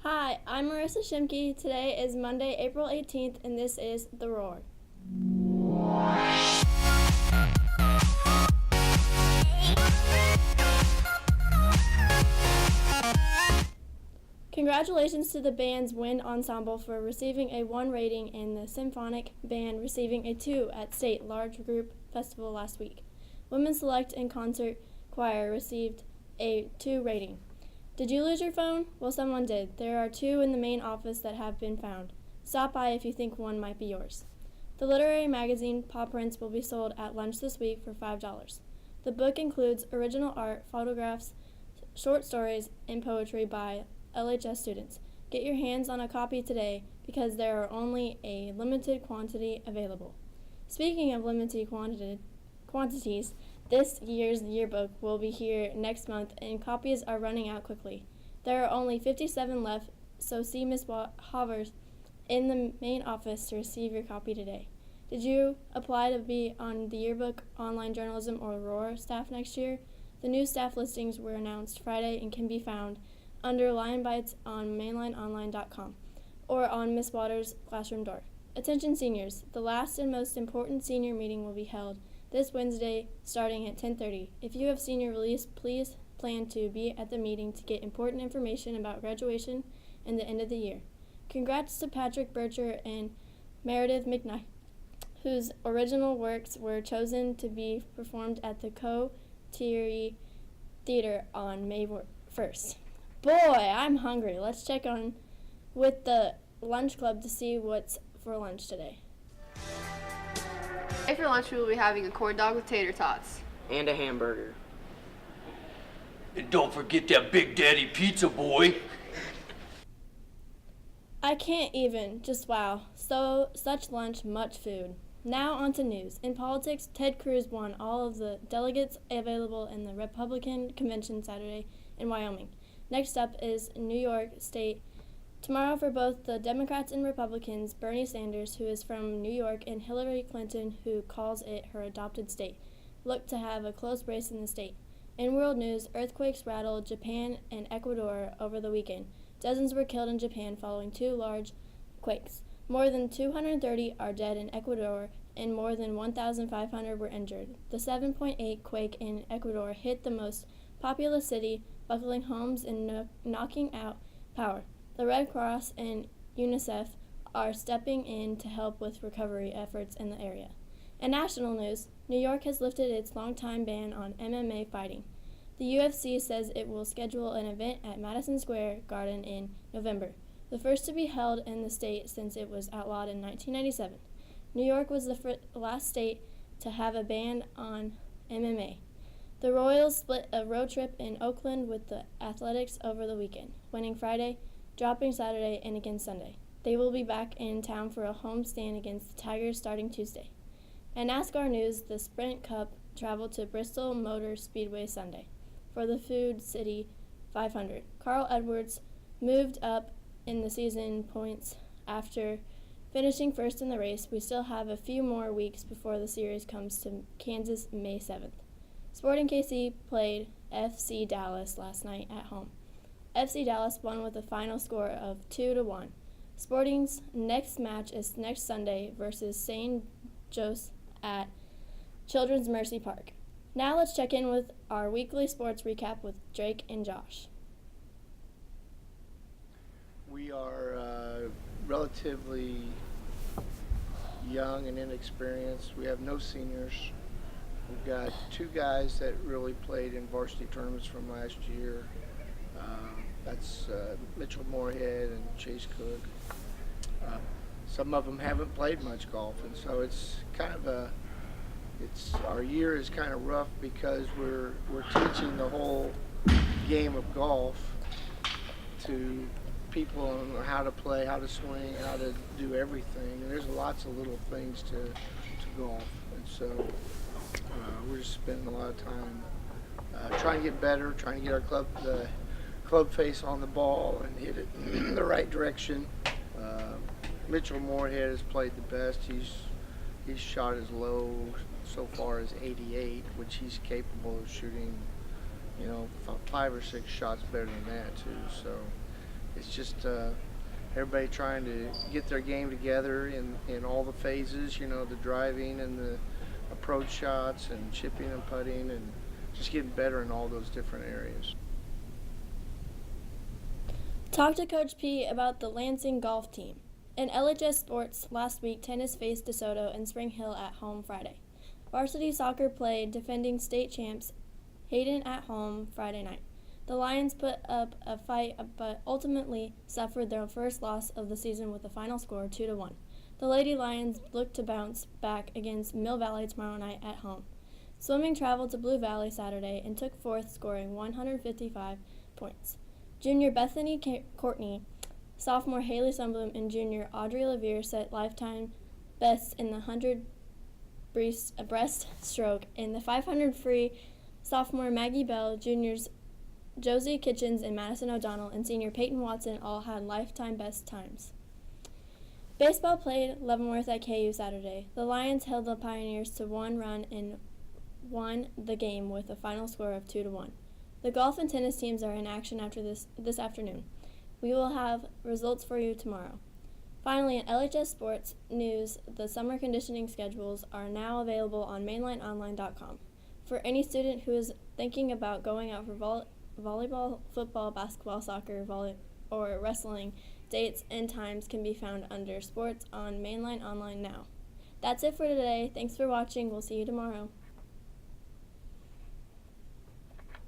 Hi, I'm Marissa Shimke. Today is Monday, April 18th, and this is The Roar. Congratulations to the band's wind ensemble for receiving a 1 rating and the symphonic band receiving a 2 at State Large Group Festival last week. Women's Select and Concert Choir received a 2 rating. Did you lose your phone? Well, someone did. There are 2 in the main office that have been found. Stop by if you think one might be yours. The literary magazine Paw Prints will be sold at lunch this week for $5. The book includes original art, photographs, short stories, and poetry by LHS students. Get your hands on a copy today because there are only a limited quantity available. Speaking of limited quantities, this year's yearbook will be here next month and copies are running out quickly. There are only 57 left, so see Ms. Hovers in the main office to receive your copy today. Did you apply to be on the yearbook, online journalism, or Roar staff next year? The new staff listings were announced Friday and can be found under Lion Bites on mainlineonline.com or on Miss Waters' classroom door. Attention seniors, the last and most important senior meeting will be held this Wednesday starting at 10:30. If you have senior release, please plan to be at the meeting to get important information about graduation and the end of the year. Congrats to Patrick Bircher and Meredith McKnight, whose original works were chosen to be performed at the Co-Teary Theater on May 1st. Boy, I'm hungry. Let's check on with the lunch club to see what's for lunch today. Today for lunch we will be having a corn dog with tater tots. And a hamburger. And don't forget that Big Daddy pizza, boy. I can't even. Just wow. So, such lunch, much food. Now on to news. In politics, Ted Cruz won all of the delegates available in the Republican convention Saturday in Wyoming. Next up is New York State. Tomorrow for both the Democrats and Republicans, Bernie Sanders, who is from New York, and Hillary Clinton, who calls it her adopted state, look to have a close race in the state. In world news, earthquakes rattled Japan and Ecuador over the weekend. Dozens were killed in Japan following 2 large quakes. More than 230 are dead in Ecuador, and more than 1,500 were injured. The 7.8 quake in Ecuador hit the most populous city, buckling homes and knocking out power. The Red Cross and UNICEF are stepping in to help with recovery efforts in the area. In national news, New York has lifted its longtime ban on MMA fighting. The UFC says it will schedule an event at Madison Square Garden in November, the first to be held in the state since it was outlawed in 1997. New York was the last state to have a ban on MMA. The Royals split a road trip in Oakland with the Athletics over the weekend, winning Friday, dropping Saturday, and again Sunday. They will be back in town for a home stand against the Tigers starting Tuesday. In NASCAR news, the Sprint Cup traveled to Bristol Motor Speedway Sunday for the Food City 500. Carl Edwards moved up in the season points after finishing first in the race. We still have a few more weeks before the series comes to Kansas May 7th. Sporting KC played FC Dallas last night at home. FC Dallas won with a final score of 2-1. Sporting's next match is next Sunday versus St. Joe's at Children's Mercy Park. Now let's check in with our weekly sports recap with Drake and Josh. We are relatively young and inexperienced. We have no seniors. We've got 2 guys that really played in varsity tournaments from last year. That's Mitchell Moorhead and Chase Cook. Some of them haven't played much golf, and so it's kind of our year is kind of rough because we're teaching the whole game of golf to people on how to play, how to swing, how to do everything. And there's lots of little things to golf, and so we're just spending a lot of time trying to get better, trying to get our club face on the ball and hit it in the right direction. Mitchell Moorhead has played the best. He's shot as low so far as 88, which he's capable of shooting, 5 or 6 shots better than that too. So It's just everybody trying to get their game together in all the phases, the driving and the approach shots and chipping and putting, and just getting better in all those different areas. Talk to Coach P about the Lansing golf team. In LHS sports, last week tennis faced DeSoto and Spring Hill at home Friday. Varsity soccer played defending state champs Hayden at home Friday night. The Lions put up a fight but ultimately suffered their first loss of the season with a final score 2-1. The Lady Lions look to bounce back against Mill Valley tomorrow night at home. Swimming traveled to Blue Valley Saturday and took fourth, scoring 155 points. Junior Bethany Courtney, sophomore Haley Sunblum, and junior Audrey Levere set lifetime bests in the 100 breaststroke. In the 500 free, sophomore Maggie Bell, juniors Josie Kitchens and Madison O'Donnell, and senior Peyton Watson all had lifetime best times. Baseball played Leavenworth at KU Saturday. The Lions held the Pioneers to one run and won the game with a final score of 2-1. The golf and tennis teams are in action after this afternoon. We will have results for you tomorrow. Finally, in LHS sports news, the summer conditioning schedules are now available on mainlineonline.com. For any student who is thinking about going out for volleyball, football, basketball, soccer, or wrestling, dates and times can be found under Sports on Mainline Online now. That's it for today. Thanks for watching. We'll see you tomorrow.